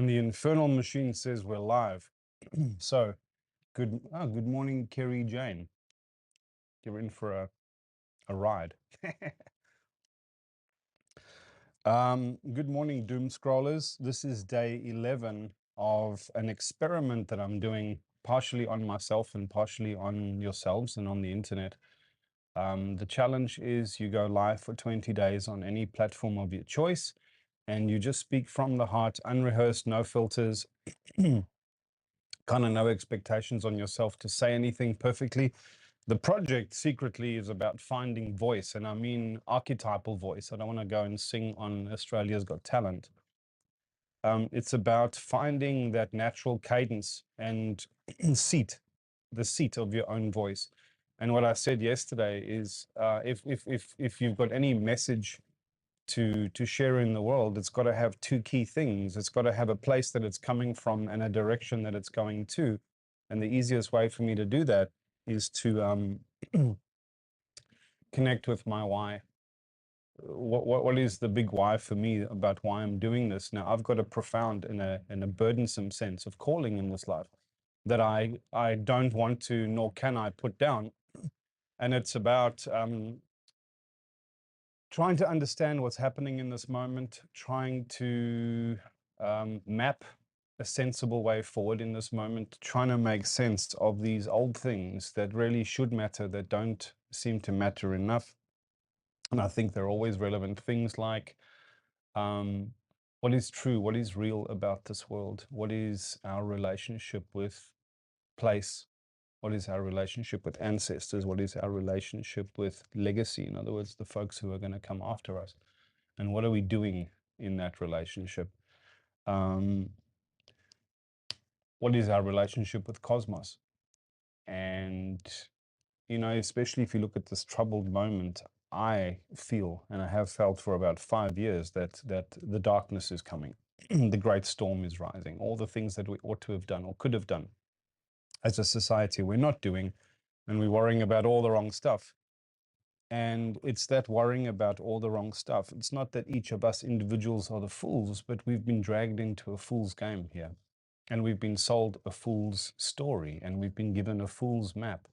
The infernal machine says we're live. So, good morning, Kerry Jane. You're in for a ride. Good morning, doom scrollers. This is day 11 of an experiment that I'm doing partially on myself and partially on yourselves and on the internet. The challenge is you go live for 20 days on any platform of your choice, and you just speak from the heart, unrehearsed, no filters, kind of no expectations on yourself to say anything perfectly. The project secretly is about finding voice, and I mean archetypal voice. I don't want to go and sing on Australia's Got Talent. It's about finding that natural cadence and the seat of your own voice. And what I said yesterday is, if you've got any message to share in the world, it's got to have two key things. It's got to have a place that it's coming from and a direction that it's going to. And the easiest way for me to do that is to connect with my why. What is the big why for me about why I'm doing this? Now, I've got a profound and a burdensome sense of calling in this life that I don't want to, nor can I put down. And it's about trying to understand what's happening in this moment, trying to map a sensible way forward in this moment, trying to make sense of these old things that really should matter, that don't seem to matter enough. And I think they're always relevant. Things like what is true, what is real about this world, what is our relationship with place, what is our relationship with ancestors, what is our relationship with legacy, in other words, the folks who are going to come after us, and what are we doing in that relationship? What is our relationship with cosmos? And, you know, especially if you look at this troubled moment, I feel, and I have felt for about 5 years, that the darkness is coming. The great storm is rising. All the things that we ought to have done or could have done as a society, we're not doing, and we're worrying about all the wrong stuff. And it's that worrying about all the wrong stuff. It's not that each of us individuals are the fools, but we've been dragged into a fool's game here. And we've been sold a fool's story, and we've been given a fool's map.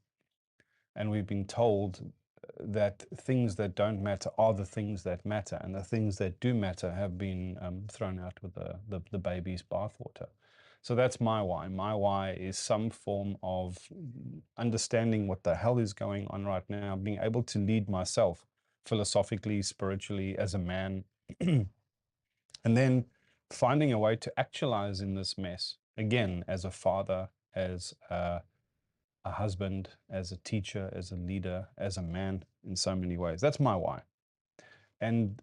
And we've been told that things that don't matter are the things that matter, and the things that do matter have been thrown out with the baby's bathwater. So that's my why. My why is some form of understanding what the hell is going on right now, being able to lead myself philosophically, spiritually, as a man, and then finding a way to actualize in this mess, again, as a father, as a husband, as a teacher, as a leader, as a man, in so many ways. That's my why. And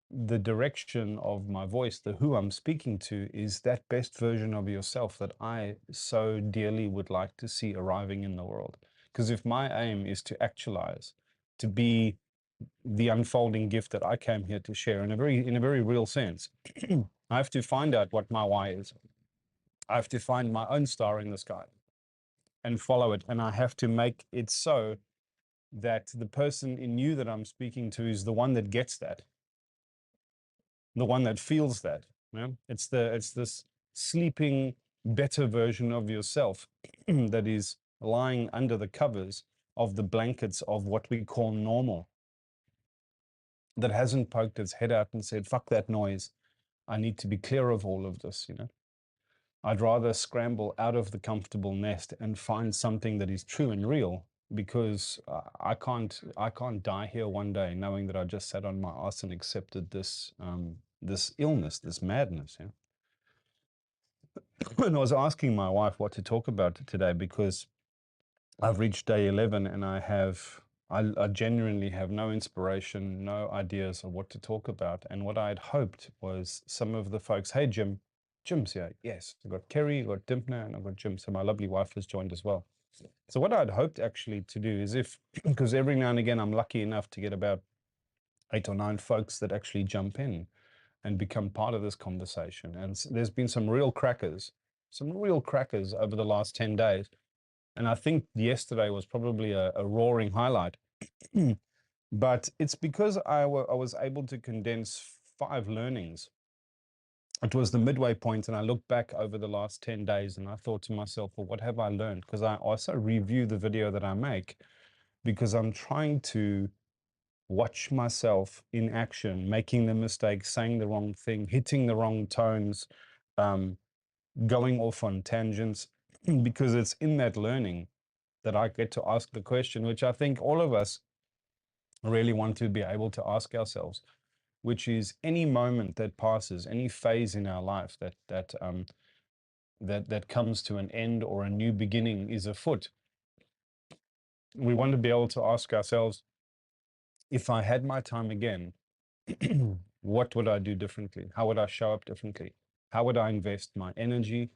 the direction of my voice, the who I'm speaking to, is that best version of yourself that I so dearly would like to see arriving in the world. Because if my aim is to actualize, to be the unfolding gift that I came here to share in a very real sense, I have to find out what my why is. I have to find my own star in the sky and follow it. And I have to make it so that the person in you that I'm speaking to is the one that gets that, the one that feels that. Yeah? It's this sleeping, better version of yourself that is lying under the covers of the blankets of what we call normal, that hasn't poked its head out and said, fuck that noise. I need to be clear of all of this, you know. I'd rather scramble out of the comfortable nest and find something that is true and real, because I can't die here one day knowing that I just sat on my ass and accepted this this illness, this madness. Yeah? And I was asking my wife what to talk about today, because I've reached day 11 and I genuinely have no inspiration, no ideas of what to talk about. And what I had hoped was some of the folks, hey, Jim's here. Yes, I've got Kerry, I've got Dimpner, and I've got Jim. So my lovely wife has joined as well. So what I'd hoped actually to do is, because every now and again I'm lucky enough to get about 8 or 9 folks that actually jump in and become part of this conversation. And there's been some real crackers over the last 10 days. And I think yesterday was probably a roaring highlight. But it's because I was able to condense 5 learnings it was the midway point, and I looked back over the last 10 days and I thought to myself, well, what have I learned? Because I also review the video that I make because I'm trying to watch myself in action, making the mistakes, saying the wrong thing, hitting the wrong tones, um, going off on tangents, because it's in that learning that I get to ask the question, which I think all of us really want to be able to ask ourselves, which is any moment that passes, any phase in our life that comes to an end or a new beginning is afoot. We want to be able to ask ourselves, if I had my time again, what would I do differently? How would I show up differently? How would I invest my energy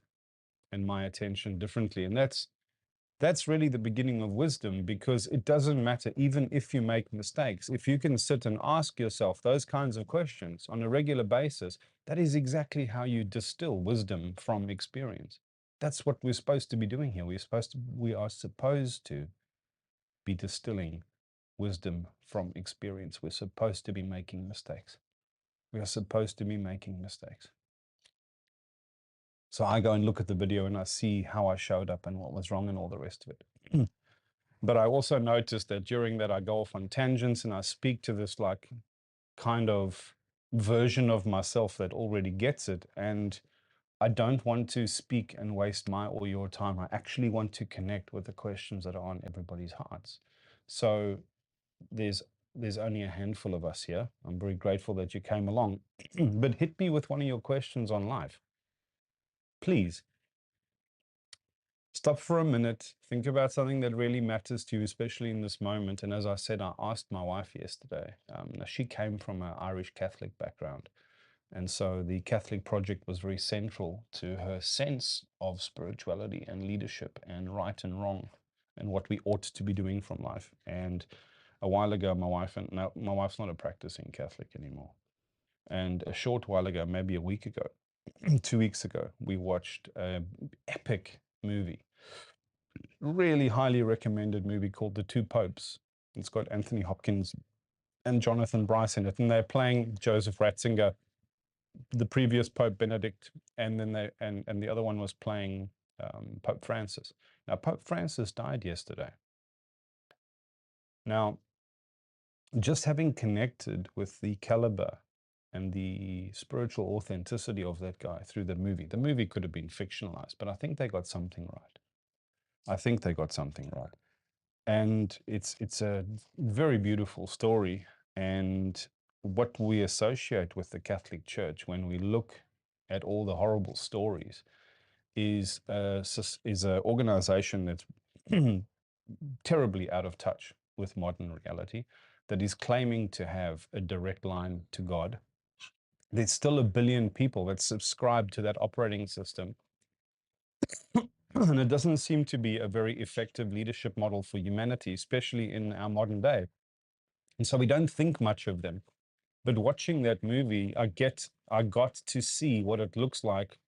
and my attention differently? And that's really the beginning of wisdom, because it doesn't matter, even if you make mistakes, if you can sit and ask yourself those kinds of questions on a regular basis, that is exactly how you distill wisdom from experience. That's what we're supposed to be doing here. We are supposed to be distilling wisdom from experience. We're supposed to be making mistakes. We are supposed to be making mistakes. So I go and look at the video and I see how I showed up and what was wrong and all the rest of it. But I also noticed that during that I go off on tangents and I speak to this like kind of version of myself that already gets it. And I don't want to speak and waste my or your time. I actually want to connect with the questions that are on everybody's hearts. So there's only a handful of us here. I'm very grateful that you came along. But hit me with one of your questions on life. Please stop for a minute, think about something that really matters to you, especially in this moment. And as I said, I asked my wife yesterday. She came from an Irish Catholic background. And so the Catholic project was very central to her sense of spirituality and leadership and right and wrong and what we ought to be doing from life. And a while ago, my wife's not a practicing Catholic anymore. And a short while ago, maybe a week ago, 2 weeks ago, we watched an epic movie, really highly recommended movie called The Two Popes. It's got Anthony Hopkins and Jonathan Bryce in it, and they're playing Joseph Ratzinger, the previous Pope Benedict, and then the other one was playing Pope Francis. Now, Pope Francis died yesterday. Now, just having connected with the caliber and the spiritual authenticity of that guy through the movie could have been fictionalized, but I think they got something right. I think they got something right. And it's a very beautiful story. And what we associate with the Catholic Church when we look at all the horrible stories is an organization that's terribly out of touch with modern reality, that is claiming to have a direct line to God. There's still a billion people that subscribe to that operating system. And it doesn't seem to be a very effective leadership model for humanity, especially in our modern day. And so we don't think much of them. But watching that movie, I got to see what it looks like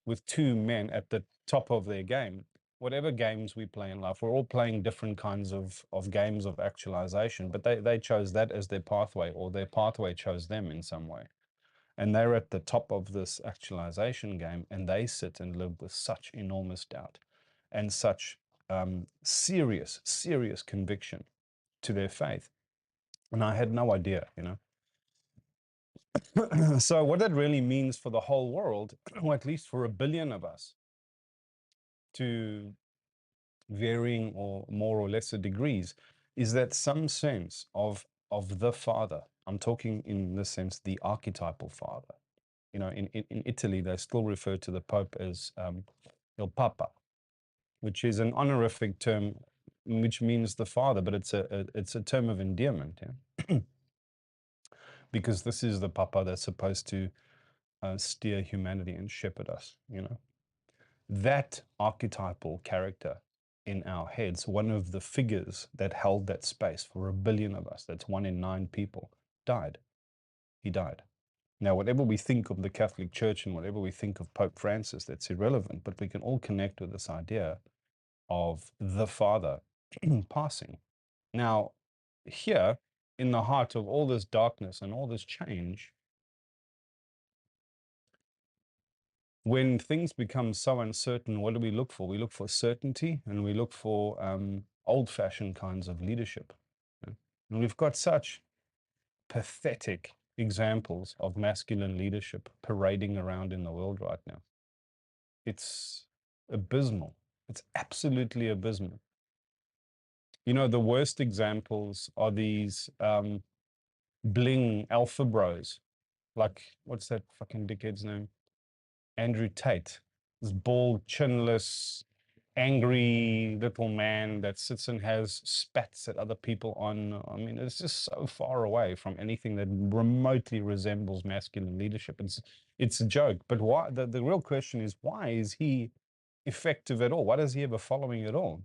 with two men at the top of their game. Whatever games we play in life, we're all playing different kinds of games of actualization, but they chose that as their pathway, or their pathway chose them in some way. And they're at the top of this actualization game, and they sit and live with such enormous doubt and such serious, serious conviction to their faith. And I had no idea, you know. So what that really means for the whole world, or at least for a billion of us, to varying or more or lesser degrees, is that some sense of the Father. I'm talking in this sense, the archetypal Father. You know, in Italy, they still refer to the Pope as Il Papa, which is an honorific term, which means the Father, but it's a term of endearment, yeah? Because this is the Papa that's supposed to steer humanity and shepherd us, you know. That archetypal character in our heads, one of the figures that held that space for a billion of us, that's 1 in 9 people, died. He died. Now, whatever we think of the Catholic Church and whatever we think of Pope Francis, that's irrelevant, but we can all connect with this idea of the Father passing. Now, here, in the heart of all this darkness and all this change, when things become so uncertain, what do we look for? We look for certainty, and we look for old-fashioned kinds of leadership. And we've got such pathetic examples of masculine leadership parading around in the world right now. It's abysmal. It's absolutely abysmal. You know, the worst examples are these bling alpha bros. Like, what's that fucking dickhead's name? Andrew Tate. This bald, chinless, angry little man that sits and has spats at other people on. I mean, it's just so far away from anything that remotely resembles masculine leadership. It's a joke. But why? The real question is, why is he effective at all? Why does he have a following at all?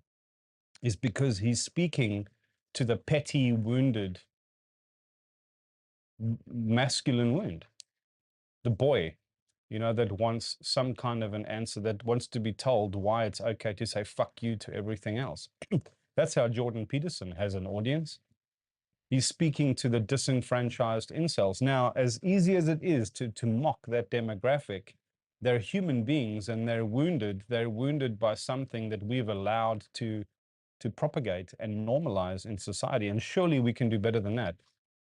Is because he's speaking to the petty, wounded, masculine wound, the boy, you know, that wants some kind of an answer, that wants to be told why it's okay to say fuck you to everything else. That's how Jordan Peterson has an audience. He's speaking to the disenfranchised incels. Now, as easy as it is to mock that demographic, they're human beings and they're wounded. They're wounded by something that we've allowed to propagate and normalize in society. And surely we can do better than that.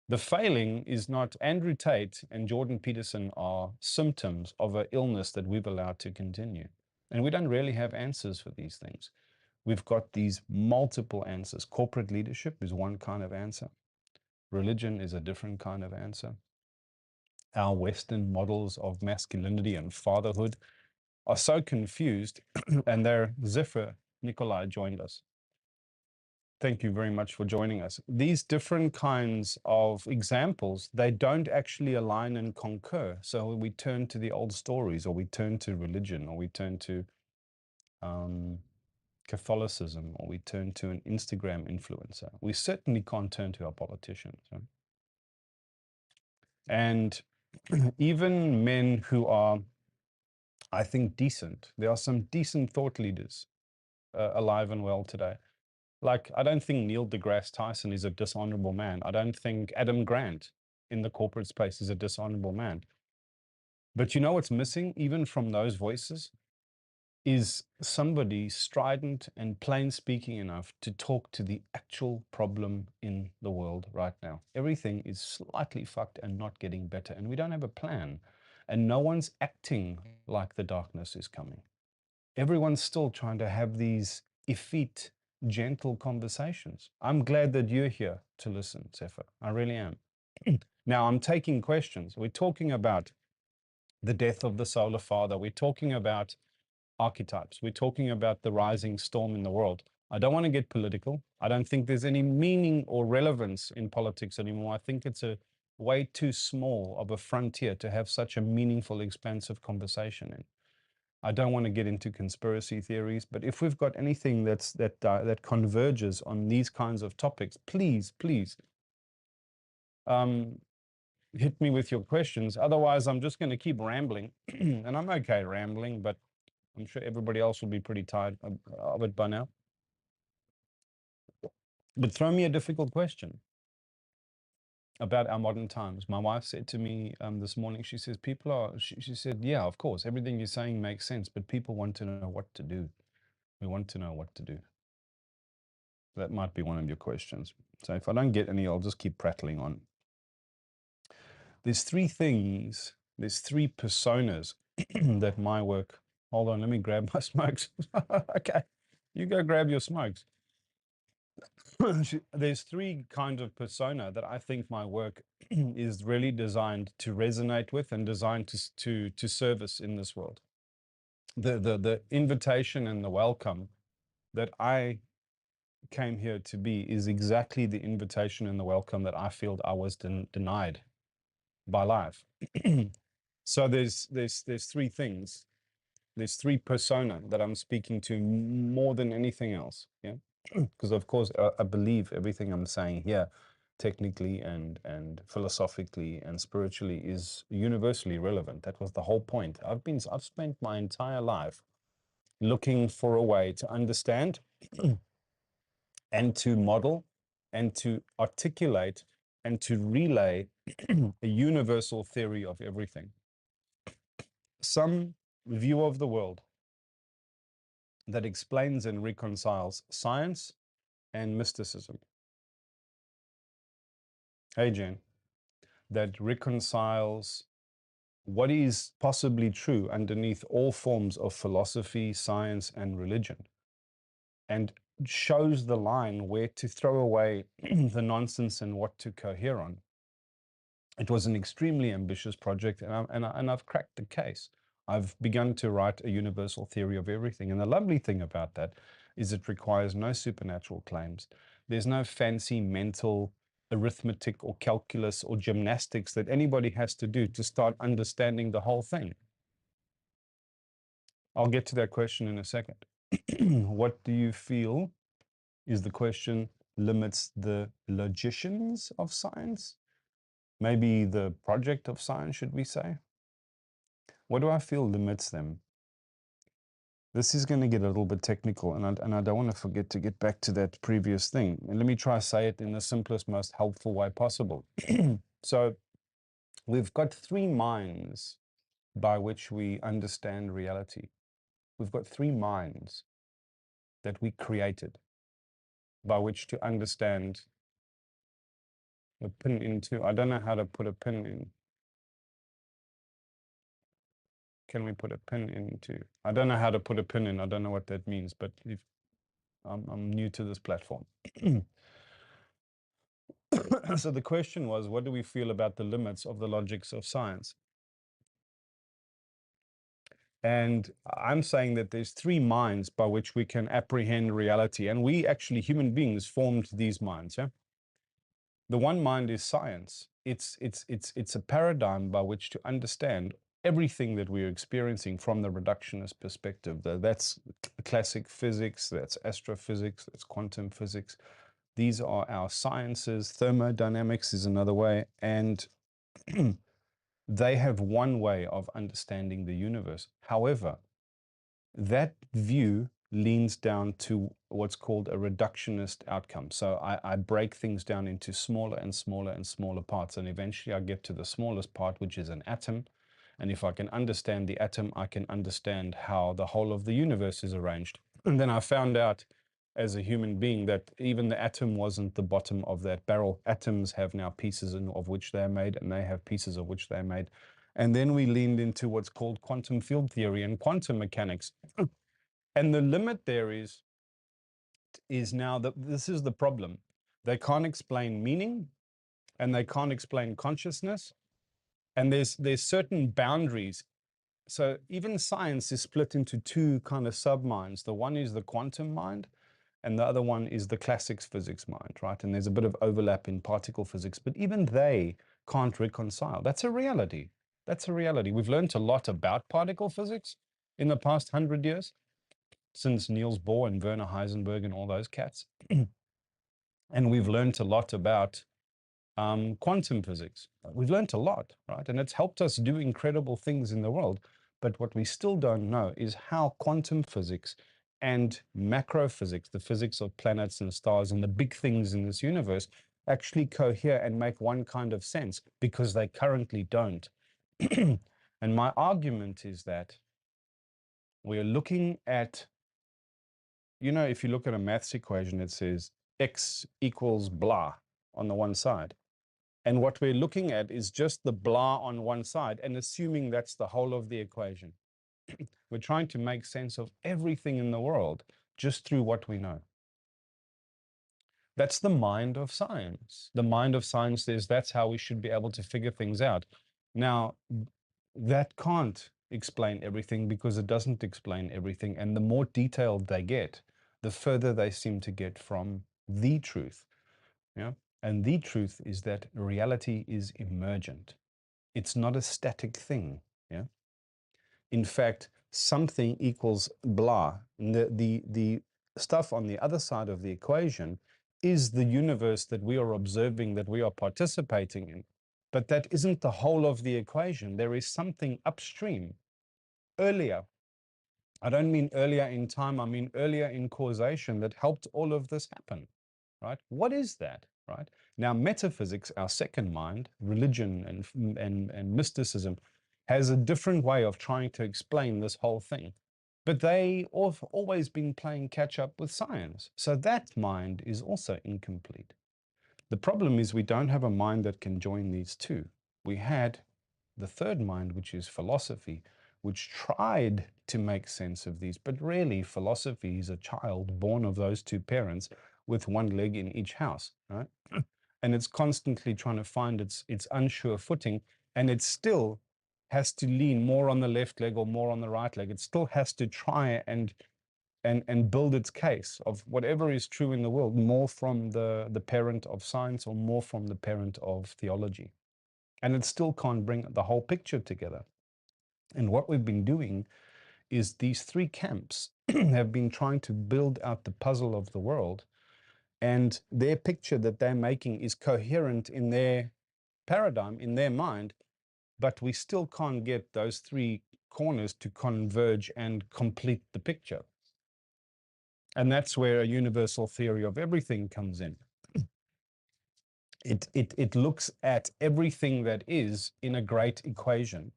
The failing is not Andrew Tate and Jordan Peterson are symptoms of an illness that we've allowed to continue. And we don't really have answers for these things. We've got these multiple answers. Corporate leadership is one kind of answer. Religion is a different kind of answer. Our Western models of masculinity and fatherhood are so confused, and there, Zifra Nikolai joined us. Thank you very much for joining us. These different kinds of examples, they don't actually align and concur. So we turn to the old stories, or we turn to religion, or we turn to Catholicism, or we turn to an Instagram influencer. We certainly can't turn to our politicians. Right? And even men who are, I think, decent, there are some decent thought leaders alive and well today. Like, I don't think Neil deGrasse Tyson is a dishonorable man. I don't think Adam Grant in the corporate space is a dishonorable man. But you know what's missing, even from those voices, is somebody strident and plain speaking enough to talk to the actual problem in the world right now. Everything is slightly fucked and not getting better, and we don't have a plan. And no one's acting like the darkness is coming. Everyone's still trying to have these effete, gentle conversations. I'm glad that you're here to listen, Sefer. I really am. Now, I'm taking questions. We're talking about the death of the solar father. We're talking about archetypes. We're talking about the rising storm in the world. I don't want to get political. I don't think there's any meaning or relevance in politics anymore. I think it's a way too small of a frontier to have such a meaningful, expansive conversation in. I don't want to get into conspiracy theories, but if we've got anything that converges on these kinds of topics, please hit me with your questions. Otherwise, I'm just going to keep rambling, and I'm okay rambling, but I'm sure everybody else will be pretty tired of it by now. But throw me a difficult question about our modern times. My wife said to me this morning, she says, she said, yeah, of course, everything you're saying makes sense, but people want to know what to do. We want to know what to do. That might be one of your questions. So if I don't get any, I'll just keep prattling on. There's three things, there's three personas that my work, hold on, let me grab my smokes. Okay, you go grab your smokes. There's three kinds of persona that I think my work is really designed to resonate with and designed to service in this world. The invitation and the welcome that I came here to be is exactly the invitation and the welcome that I feel I was denied by life. So there's three things. There's three persona that I'm speaking to more than anything else. Yeah, because of course I believe everything I'm saying here, technically and philosophically and spiritually, is universally relevant. That was the whole point. I've spent my entire life looking for a way to understand and to model and to articulate and to relay a universal theory of everything. Some view of the world that explains and reconciles science and mysticism. Hey, Jen, that reconciles what is possibly true underneath all forms of philosophy, science, and religion, and shows the line where to throw away the nonsense and what to cohere on. It was an extremely ambitious project, and I've cracked the case. I've begun to write a universal theory of everything. And the lovely thing about that is it requires no supernatural claims. There's no fancy mental arithmetic or calculus or gymnastics that anybody has to do to start understanding the whole thing. I'll get to that question in a second. What do you feel is the question limits the logicians of science? Maybe the project of science, should we say? What do I feel limits them? This is going to get a little bit technical, and I don't want to forget to get back to that previous thing. And let me try to say it in the simplest, most helpful way possible. So we've got three minds by which we understand reality. We've got three minds that we created by which to understand a pin into. I don't know how to put a pin in. Can we put a pin into? I don't know how to put a pin in. I don't know what that means, but if I'm new to this platform. So the question was, what do we feel about the limits of the logics of science? And I'm saying that there's three minds by which we can apprehend reality. And we actually, human beings, formed these minds. Yeah. The one mind is science. It's a paradigm by which to understand everything that we're experiencing from the reductionist perspective. That's classic physics, that's astrophysics, that's quantum physics. These are our sciences. Thermodynamics is another way. And they have one way of understanding the universe. However, that view leans down to what's called a reductionist outcome. So I break things down into smaller and smaller and smaller parts. And eventually I get to the smallest part, which is an atom. And if I can understand the atom, I can understand how the whole of the universe is arranged. And then I found out as a human being that even the atom wasn't the bottom of that barrel. Atoms have now pieces of which they're made, and they have pieces of which they're made. And then we leaned into what's called quantum field theory and quantum mechanics. And the limit there is now that this is the problem. They can't explain meaning, and they can't explain consciousness. And there's certain boundaries. So even science is split into two kind of sub-minds. The one is the quantum mind, and the other one is the classics physics mind, right? And there's a bit of overlap in particle physics, but even they can't reconcile. That's a reality. That's a reality. We've learned a lot about particle physics in the past 100 years, since Niels Bohr and Werner Heisenberg and all those cats. And we've learned a lot about quantum physics. We've learned a lot, right? And it's helped us do incredible things in the world. But what we still don't know is how quantum physics and macro physics, the physics of planets and stars and the big things in this universe, actually cohere and make one kind of sense, because they currently don't. And my argument is that we're looking at, if you look at a maths equation, it says x equals blah on the one side. And what we're looking at is just the blah on one side and assuming that's the whole of the equation. We're trying to make sense of everything in the world just through what we know. That's the mind of science. The mind of science is that's how we should be able to figure things out. Now, that can't explain everything, because it doesn't explain everything. And the more detailed they get, the further they seem to get from the truth. Yeah. And the truth is that reality is emergent. It's not a static thing. Yeah. In fact, something equals blah. The stuff on the other side of the equation is the universe that we are observing, that we are participating in. But that isn't the whole of the equation. There is something upstream, earlier. I don't mean earlier in time, I mean earlier in causation, that helped all of this happen, right? What is that, right? Now, metaphysics, our second mind, religion and mysticism, has a different way of trying to explain this whole thing. But they have always been playing catch up with science. So that mind is also incomplete. The problem is we don't have a mind that can join these two. We had the third mind, which is philosophy, which tried to make sense of these, but really philosophy is a child born of those two parents with one leg in each house, right? And it's constantly trying to find its unsure footing, and it still has to lean more on the left leg or more on the right leg. It still has to try and build its case of whatever is true in the world, more from the parent of science or more from the parent of theology. And it still can't bring the whole picture together. And what we've been doing is these three camps have been trying to build out the puzzle of the world, and their picture that they're making is coherent in their paradigm, in their mind, but we still can't get those three corners to converge and complete the picture. And that's where a universal theory of everything comes in. It looks at everything that is in a great equation.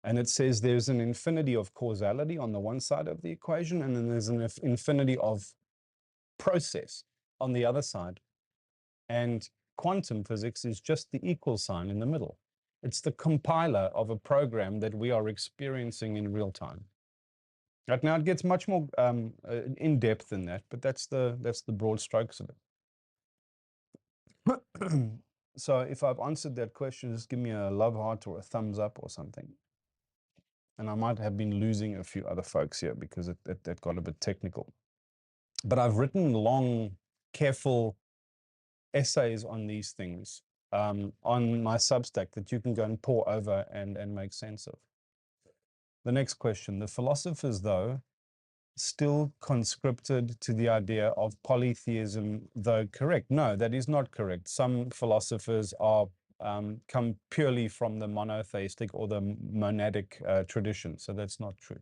And it says there's an infinity of causality on the one side of the equation, and then there's an infinity of process on the other side. And quantum physics is just the equal sign in the middle. It's the compiler of a program that we are experiencing in real time. Right now, it gets much more in depth than that, but that's the broad strokes of it. So if I've answered that question, just give me a love heart or a thumbs up or something. And I might have been losing a few other folks here because that got a bit technical. But I've written long, careful essays on these things on my Substack that you can go and pore over and make sense of. The next question, the philosophers, though, still conscripted to the idea of polytheism, though correct? No, that is not correct. Some philosophers are come purely from the monotheistic or the monadic tradition, so that's not true.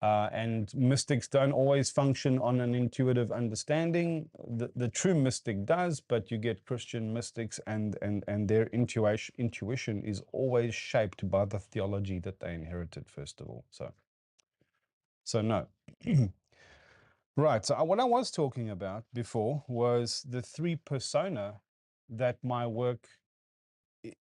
And mystics don't always function on an intuitive understanding. The true mystic does, but you get Christian mystics and their intuition is always shaped by the theology that they inherited, first of all. So no. Right, so what I was talking about before was the three persona that my work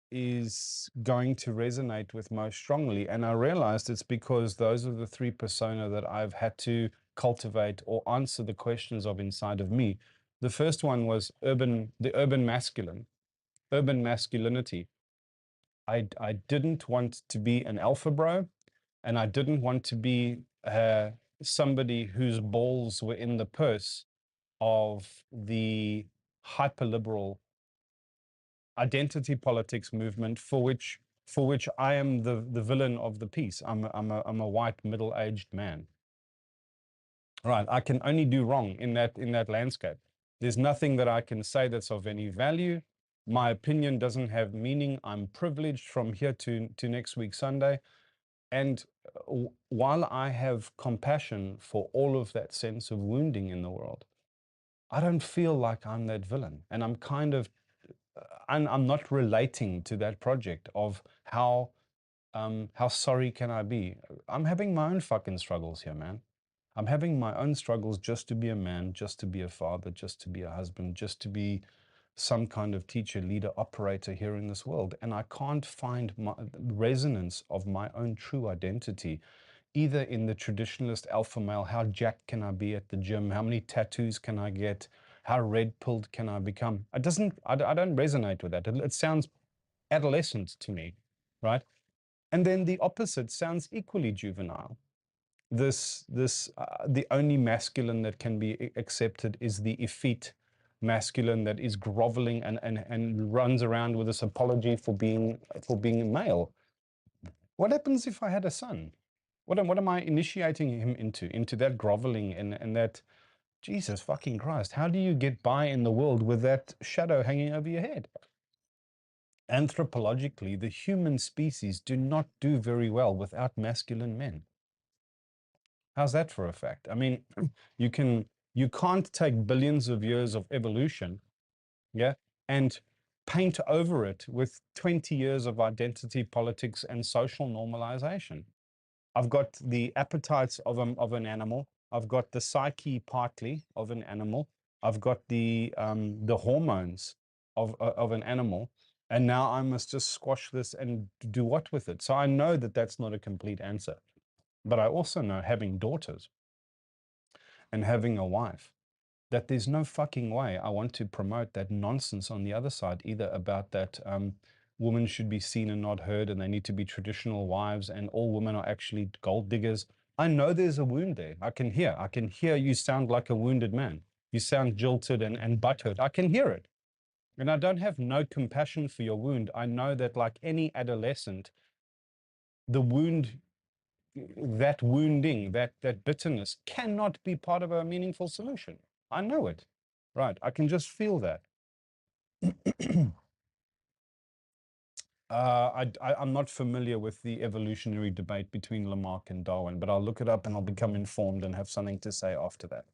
is going to resonate with most strongly. And I realized it's because those are the three persona that I've had to cultivate or answer the questions of inside of me. The first one was the urban masculine, urban masculinity. I didn't want to be an alpha bro, and I didn't want to be somebody whose balls were in the purse of the hyperliberal identity politics movement for which I am the villain of the piece. I'm a white middle-aged man. Right, I can only do wrong in that landscape. There's nothing that I can say that's of any value. My opinion doesn't have meaning. I'm privileged from here to next week Sunday. And while I have compassion for all of that sense of wounding in the world, I don't feel like I'm that villain. And I'm kind of I'm not relating to that project of how sorry can I be? I'm having my own fucking struggles here, man. I'm having my own struggles just to be a man, just to be a father, just to be a husband, just to be some kind of teacher, leader, operator here in this world. And I can't find my resonance of my own true identity, either in the traditionalist alpha male, how jacked can I be at the gym? How many tattoos can I get? How red-pilled can I become? I don't resonate with that. It sounds adolescent to me, right? And then the opposite sounds equally juvenile. The only masculine that can be accepted is the effete masculine that is groveling and runs around with this apology for being a male. What happens if I had a son? What am I initiating him into that groveling and that, Jesus fucking Christ, how do you get by in the world with that shadow hanging over your head? Anthropologically, the human species do not do very well without masculine men. How's that for a fact? I mean, you can't take billions of years of evolution, yeah, and paint over it with 20 years of identity politics and social normalization. I've got the appetites of an animal. I've got the psyche partly of an animal. I've got the hormones of an animal. And now I must just squash this and do what with it? So I know that that's not a complete answer. But I also know, having daughters and having a wife, that there's no fucking way I want to promote that nonsense on the other side, either about that women should be seen and not heard, and they need to be traditional wives, and all women are actually gold diggers. I know there's a wound there. I can hear you sound like a wounded man. You sound jilted and butthurt. I can hear it. And I don't have no compassion for your wound. I know that, like any adolescent, the wound, that wounding, that bitterness cannot be part of a meaningful solution. I know it, right? I can just feel that. I'm not familiar with the evolutionary debate between Lamarck and Darwin, but I'll look it up and I'll become informed and have something to say after that.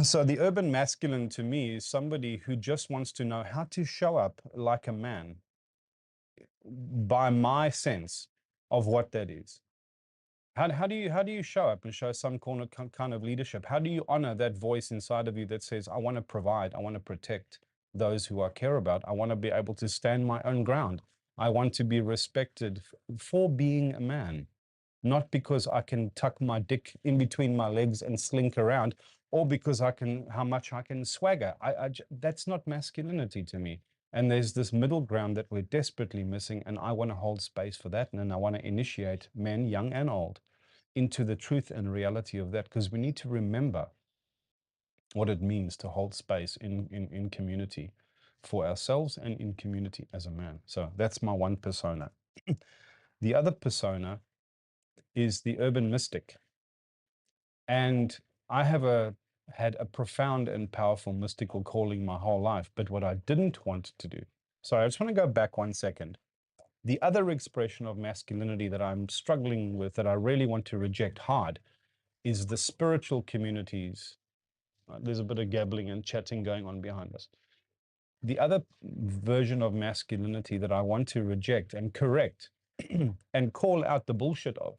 So the urban masculine to me is somebody who just wants to know how to show up like a man, by my sense of what that is. How do you show up and show some kind of leadership? How do you honor that voice inside of you that says, I want to provide, I want to protect those who I care about, I want to be able to stand my own ground, I want to be respected for being a man, not because I can tuck my dick in between my legs and slink around, or because how much I can swagger. That's not masculinity to me. And there's this middle ground that we're desperately missing, and I want to hold space for that, and then I want to initiate men, young and old, into the truth and reality of that, because we need to remember what it means to hold space in community for ourselves and in community as a man. So that's my one persona. The other persona is the urban mystic. And I had a profound and powerful mystical calling my whole life. But what I didn't want to do, so I just want to go back 1 second. The other expression of masculinity that I'm struggling with, that I really want to reject hard, is the spiritual communities. There's a bit of gabbling and chatting going on behind us. The other version of masculinity that I want to reject and correct and call out the bullshit of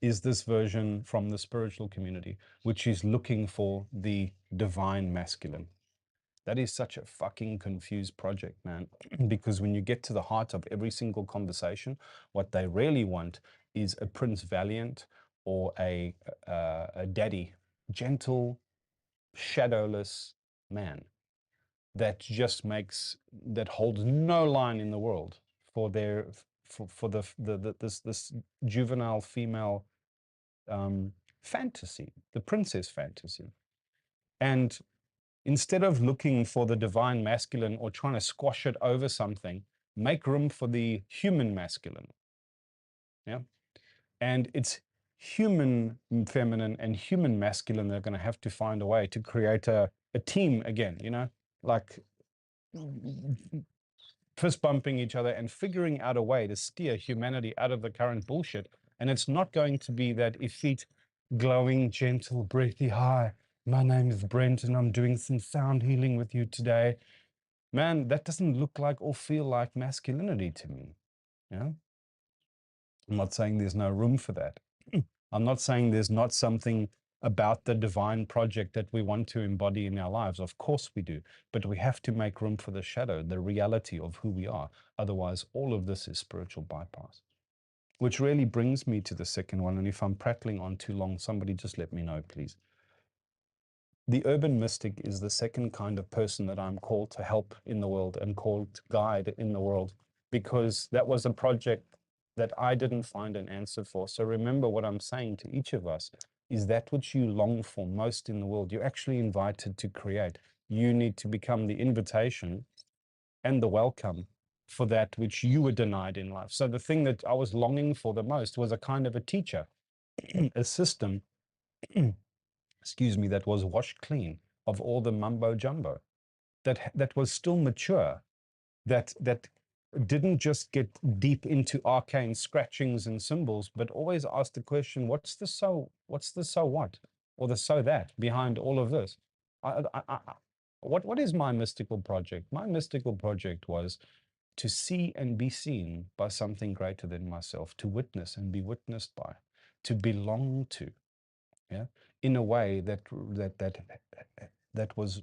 is this version from the spiritual community, which is looking for the divine masculine. That is such a fucking confused project, man. Because when you get to the heart of every single conversation, what they really want is a Prince Valiant or a daddy, gentle, shadowless man that just that holds no line in the world for this juvenile female fantasy, the princess fantasy. And instead of looking for the divine masculine or trying to squash it over something, make room for the human masculine. Yeah. And it's human feminine and human masculine that are going to have to find a way to create a team again, like fist bumping each other and figuring out a way to steer humanity out of the current bullshit. And it's not going to be that effete, glowing, gentle, breathy, hi, my name is Brent and I'm doing some sound healing with you today. Man, that doesn't look like or feel like masculinity to me. Yeah. I'm not saying there's no room for that. I'm not saying there's not something about the divine project that we want to embody in our lives. Of course we do. But we have to make room for the shadow, the reality of who we are. Otherwise, all of this is spiritual bypass. Which really brings me to the second one. And if I'm prattling on too long, somebody just let me know, please. The urban mystic is the second kind of person that I'm called to help in the world and called to guide in the world, because that was a project that I didn't find an answer for. So remember, what I'm saying to each of us is that which you long for most in the world, you're actually invited to create. You need to become the invitation and the welcome for that which you were denied in life. So the thing that I was longing for the most was a kind of a teacher, a system, excuse me, that was washed clean of all the mumbo jumbo, that was still mature, that didn't just get deep into arcane scratchings and symbols, but always asked the question, what's the so what, or the so that behind all of this? What is my mystical project? My mystical project was to see and be seen by something greater than myself, to witness and be witnessed by, to belong to, yeah, in a way that was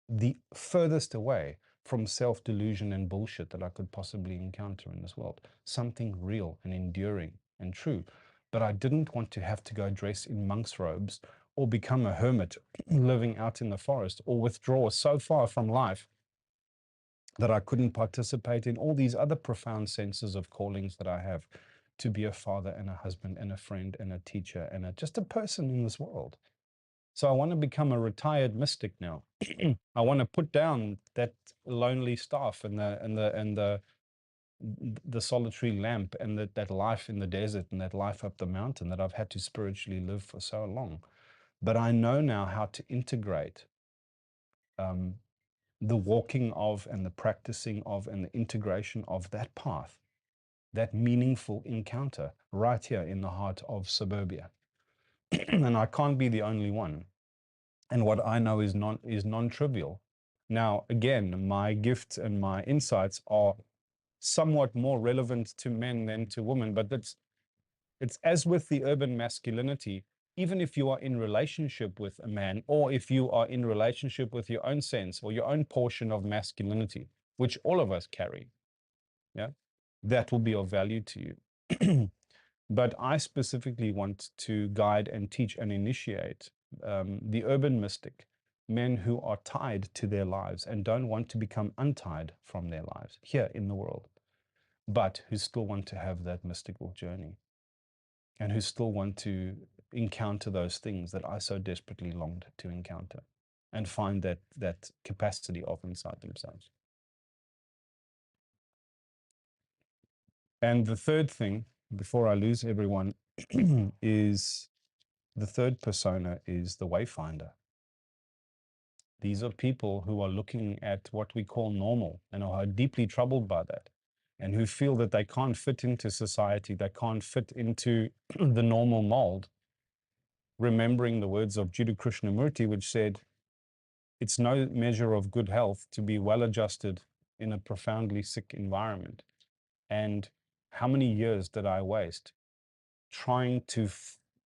the furthest away from self-delusion and bullshit that I could possibly encounter in this world. Something real and enduring and true. But I didn't want to have to go dress in monk's robes or become a hermit living out in the forest or withdraw so far from life that I couldn't participate in all these other profound senses of callings that I have to be a father and a husband and a friend and a teacher and just a person in this world. So I want to become a retired mystic now. I want to put down that lonely staff and the solitary lamp and that life in the desert and that life up the mountain that I've had to spiritually live for so long. But I know now how to integrate um, the walking of and the practicing of and the integration of that path, that meaningful encounter right here in the heart of suburbia. And I can't be the only one. And what I know is non-trivial. Now, again, my gifts and my insights are somewhat more relevant to men than to women, but it's as with the urban masculinity. Even if you are in relationship with a man, or if you are in relationship with your own sense or your own portion of masculinity, which all of us carry, yeah, that will be of value to you. But I specifically want to guide and teach and initiate the urban mystic, men who are tied to their lives and don't want to become untied from their lives here in the world, but who still want to have that mystical journey and who still want to encounter those things that I so desperately longed to encounter and find that capacity of inside themselves. And the third thing, before I lose everyone, is the third persona is the Wayfinder. These are people who are looking at what we call normal and are deeply troubled by that and who feel that they can't fit into society, they can't fit into the normal mold, remembering the words of Jiddu Krishnamurti, which said, it's no measure of good health to be well adjusted in a profoundly sick environment. And how many years did I waste trying to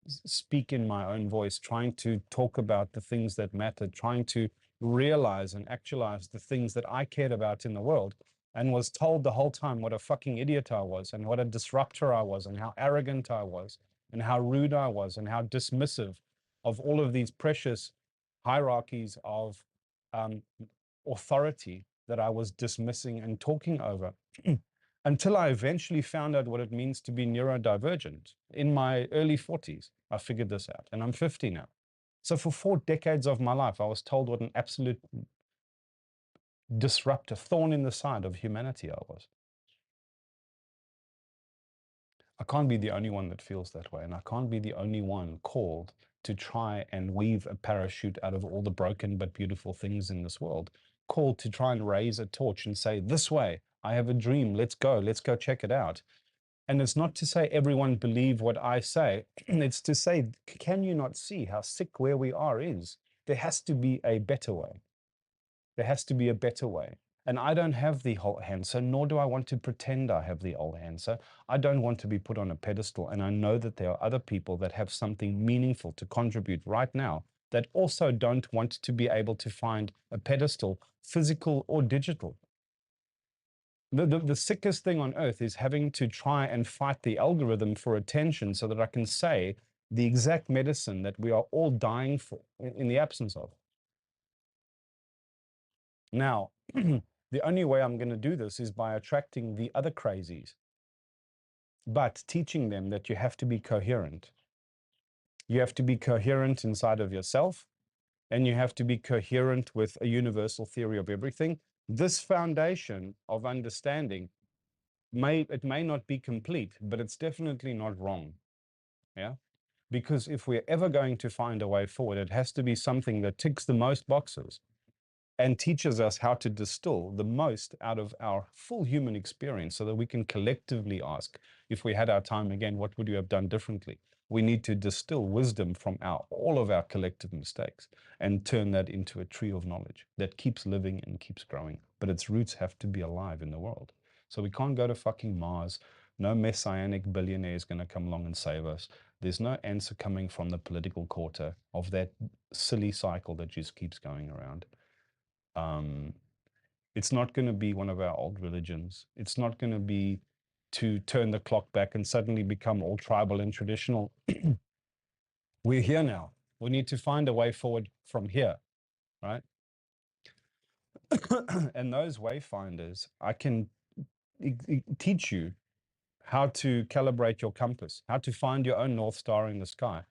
speak in my own voice, trying to talk about the things that matter, trying to realize and actualize the things that I cared about in the world, and was told the whole time what a fucking idiot I was and what a disruptor I was and how arrogant I was and how rude I was and how dismissive of all of these precious hierarchies of um, authority that I was dismissing and talking over. Until I eventually found out what it means to be neurodivergent. In my early 40s, I figured this out, and I'm 50 now. So for 4 decades of my life, I was told what an absolute disruptor, thorn in the side of humanity I was. I can't be the only one that feels that way, and I can't be the only one called to try and weave a parachute out of all the broken but beautiful things in this world, called to try and raise a torch and say, this way, I have a dream, let's go check it out. And it's not to say everyone believe what I say. It's to say, can you not see how sick where we are is? There has to be a better way. There has to be a better way. And I don't have the whole answer, nor do I want to pretend I have the whole answer. I don't want to be put on a pedestal. And I know that there are other people that have something meaningful to contribute right now that also don't want to be able to find a pedestal, physical or digital. The sickest thing on earth is having to try and fight the algorithm for attention so that I can say the exact medicine that we are all dying for in the absence of. Now, the only way I'm going to do this is by attracting the other crazies, but teaching them that you have to be coherent. You have to be coherent inside of yourself, and you have to be coherent with a universal theory of everything. This foundation of understanding may not be complete, but it's definitely not wrong. Yeah. Because if we're ever going to find a way forward, it has to be something that ticks the most boxes and teaches us how to distill the most out of our full human experience so that we can collectively ask, if we had our time again, what would you have done differently? We need to distill wisdom from all of our collective mistakes and turn that into a tree of knowledge that keeps living and keeps growing. But its roots have to be alive in the world. So we can't go to fucking Mars. No messianic billionaire is going to come along and save us. There's no answer coming from the political quarter of that silly cycle that just keeps going around. It's not going to be one of our old religions. It's not going to be to turn the clock back and suddenly become all tribal and traditional. We're here now. We need to find a way forward from here, right? And those wayfinders, I can teach you how to calibrate your compass, how to find your own North Star in the sky,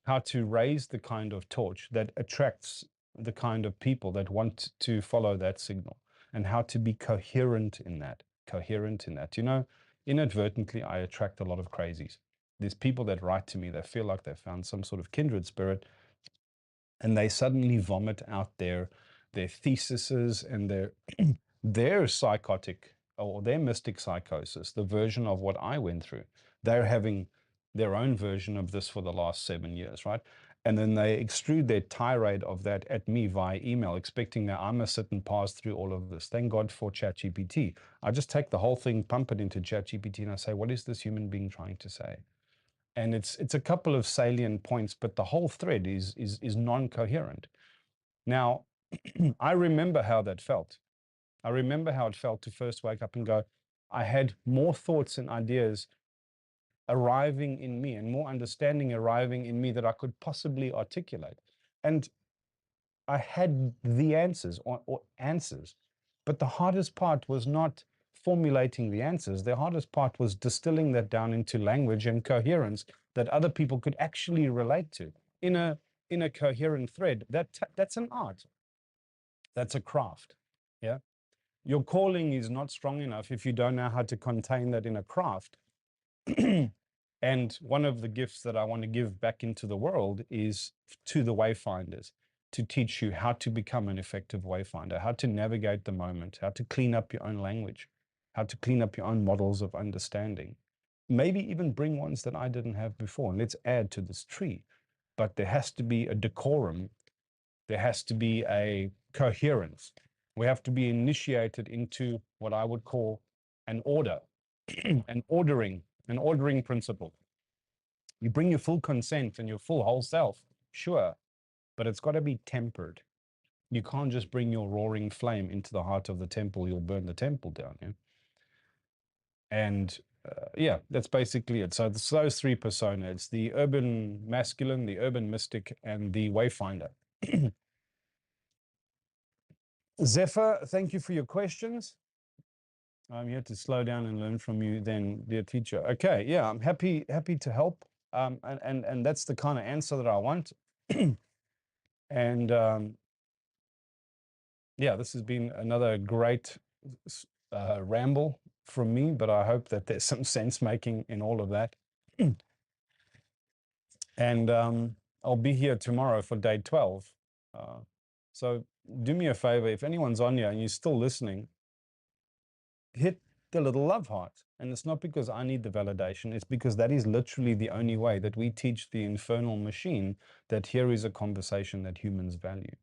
how to raise the kind of torch that attracts the kind of people that want to follow that signal, and how to be coherent in that. Coherent in that. You know, inadvertently, I attract a lot of crazies. There's people that write to me, they feel like they found some sort of kindred spirit, and they suddenly vomit out their theses and their psychotic or their mystic psychosis, the version of what I went through. They're having their own version of this for the last 7 years, right? And then they extrude their tirade of that at me via email, expecting that I must sit and pass through all of this. Thank God for ChatGPT. I just take the whole thing, pump it into ChatGPT, and I say, what is this human being trying to say? And it's a couple of salient points, but the whole thread is non-coherent. Now, I remember how that felt. I remember how it felt to first wake up and go, I had more thoughts and ideas arriving in me and more understanding arriving in me that I could possibly articulate. And I had the answers or answers. But the hardest part was not formulating the answers. The hardest part was distilling that down into language and coherence that other people could actually relate to in a coherent thread. That's an art. That's a craft. Yeah. Your calling is not strong enough if you don't know how to contain that in a craft. And one of the gifts that I want to give back into the world is to the wayfinders, to teach you how to become an effective wayfinder, how to navigate the moment, how to clean up your own language, how to clean up your own models of understanding. Maybe even bring ones that I didn't have before. And let's add to this tree. But there has to be a decorum. There has to be a coherence. We have to be initiated into what I would call an order, an ordering principle. You bring your full consent and your full whole self, sure, but it's got to be tempered. You can't just bring your roaring flame into the heart of the temple, you'll burn the temple down. Yeah? And yeah, that's basically it. So it's those three personas. It's the urban masculine, the urban mystic, and the wayfinder. Zephyr, thank you for your questions. I'm here to slow down and learn from you then, dear teacher. Okay, yeah, I'm happy to help. And that's the kind of answer that I want. And yeah, this has been another great ramble from me, but I hope that there's some sense making in all of that. And I'll be here tomorrow for day 12. So do me a favor, if anyone's on here and you're still listening, hit the little love heart. And it's not because I need the validation, it's because that is literally the only way that we teach the infernal machine that here is a conversation that humans value.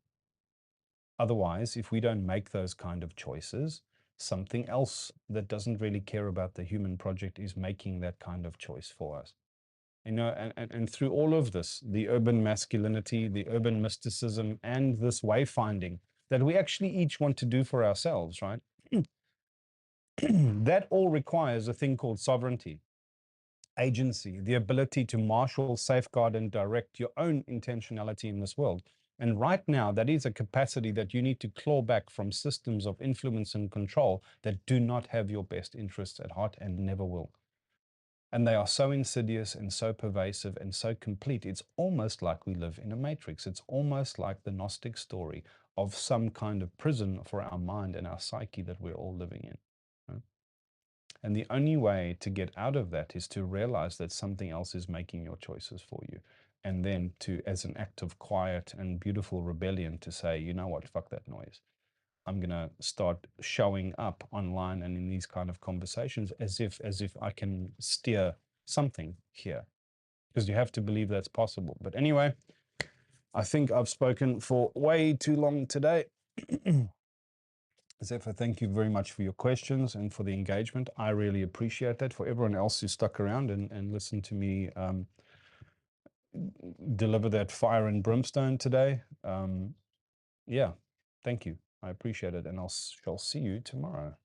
Otherwise, if we don't make those kind of choices, something else that doesn't really care about the human project is making that kind of choice for us. You know, and through all of this, the urban masculinity, the urban mysticism, and this wayfinding that we actually each want to do for ourselves, right? That all requires a thing called sovereignty, agency, the ability to marshal, safeguard, and direct your own intentionality in this world. And right now, that is a capacity that you need to claw back from systems of influence and control that do not have your best interests at heart and never will. And they are so insidious and so pervasive and so complete. It's almost like we live in a matrix. It's almost like the Gnostic story of some kind of prison for our mind and our psyche that we're all living in. Right? And the only way to get out of that is to realize that something else is making your choices for you. And then to, as an act of quiet and beautiful rebellion, to say, you know what, fuck that noise. I'm going to start showing up online and in these kind of conversations as if I can steer something here. because you have to believe that's possible. But anyway, I think I've spoken for way too long today. Zephyr, thank you very much for your questions and for the engagement. I really appreciate that. For everyone else who stuck around and listened to me deliver that fire and brimstone today, yeah, thank you. I appreciate it, and shall see you tomorrow.